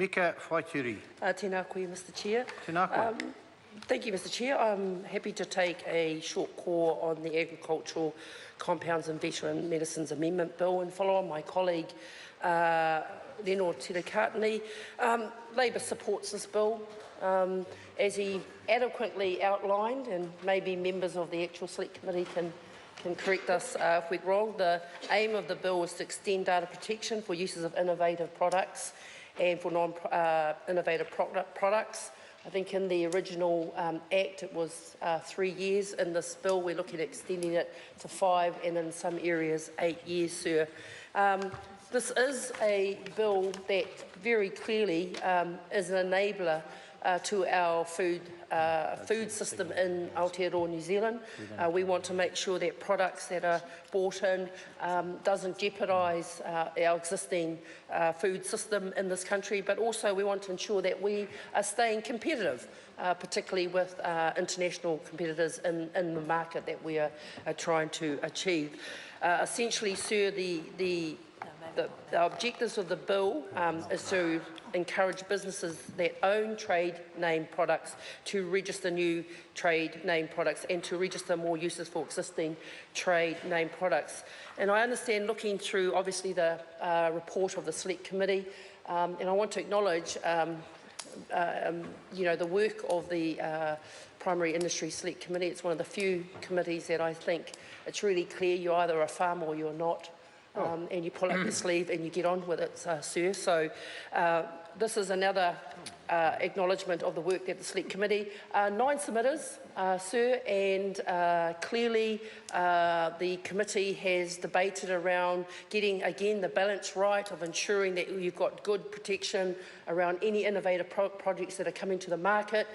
Mika Whaitiri. Tēnā koe, Mr Chair. Tēnā koe. Thank you, Mr Chair. I'm happy to take a short call on the Agricultural Compounds and Veteran Medicines Amendment Bill and follow on my colleague Leno Tirakatani. Labour supports this bill. As he adequately outlined, and maybe members of the actual Select Committee can correct us if we're wrong, the aim of the bill is to extend data protection for uses of innovative products and for non-innovative products. I think in the original Act it was 3 years. In this bill we're looking at extending it to 5 and in some areas 8 years, sir. This is a bill that very clearly is an enabler to our food system in Aotearoa, New Zealand. We want to make sure that products that are bought in doesn't jeopardise our existing food system in this country, but also we want to ensure that we are staying competitive, particularly with international competitors in the market that we are trying to achieve. Essentially, sir, the objectives of the bill is to encourage businesses that own trade name products to register new trade name products and to register more uses for existing trade name products. And I understand, looking through obviously the report of the Select Committee, and I want to acknowledge the work of the Primary Industry Select Committee. It's one of the few committees that I think it's really clear you're either a farmer or you're not. And you pull up your sleeve and you get on with it, sir. So this is another acknowledgement of the work that the Select Committee. 9 submitters, sir, and clearly the committee has debated around getting, again, the balance right of ensuring that you've got good protection around any innovative projects that are coming to the market,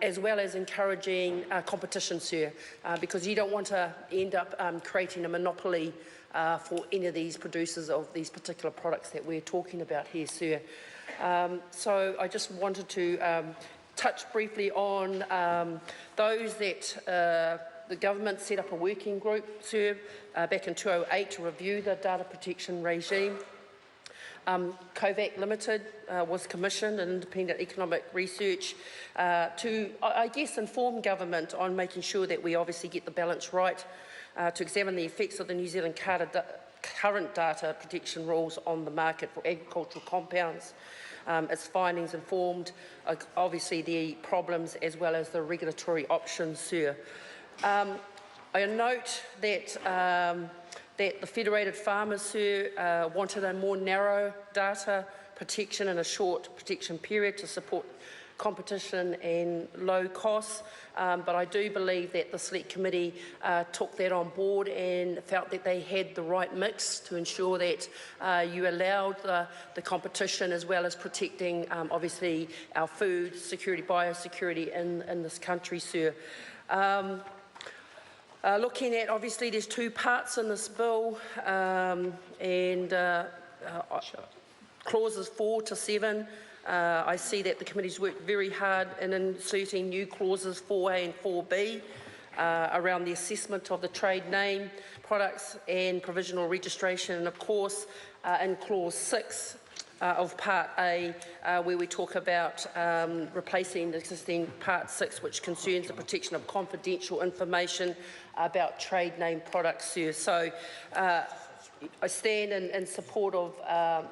as well as encouraging competition, sir, because you don't want to end up creating a monopoly for any of these producers of these particular products that we're talking about here, sir. So I just wanted to touch briefly on those that the government set up a working group, sir, back in 2008 to review the data protection regime. COVAC Limited was commissioned, an independent economic research to, I guess, inform government on making sure that we obviously get the balance right, to examine the effects of the New Zealand current data protection rules on the market for agricultural compounds. Its findings informed, obviously, the problems as well as the regulatory options, sir. I note that that the Federated Farmers, sir, wanted a more narrow data protection and a short protection period to support competition and low costs, but I do believe that the Select Committee took that on board and felt that they had the right mix to ensure that you allowed the competition as well as protecting obviously our food security, biosecurity in this country, sir. Looking at, obviously there's 2 parts in this bill, and clauses 4 to 7. I see that the committee's worked very hard in inserting new clauses 4A and 4B around the assessment of the trade name products and provisional registration, and of course in clause 6 of part A, where we talk about replacing the existing part 6, which concerns the protection of confidential information about trade name products, sir. So I stand in support of,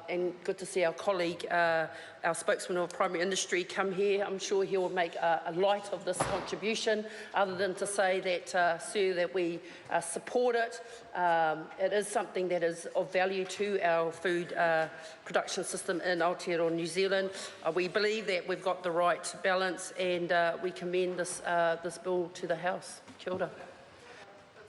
and good to see our colleague, our spokesman of primary industry, come here. I'm sure he will make a light of this contribution, other than to say that, sir, that we support it. It is something that is of value to our food production system in Aotearoa, New Zealand. We believe that we've got the right balance, and we commend this bill to the House. Kia ora.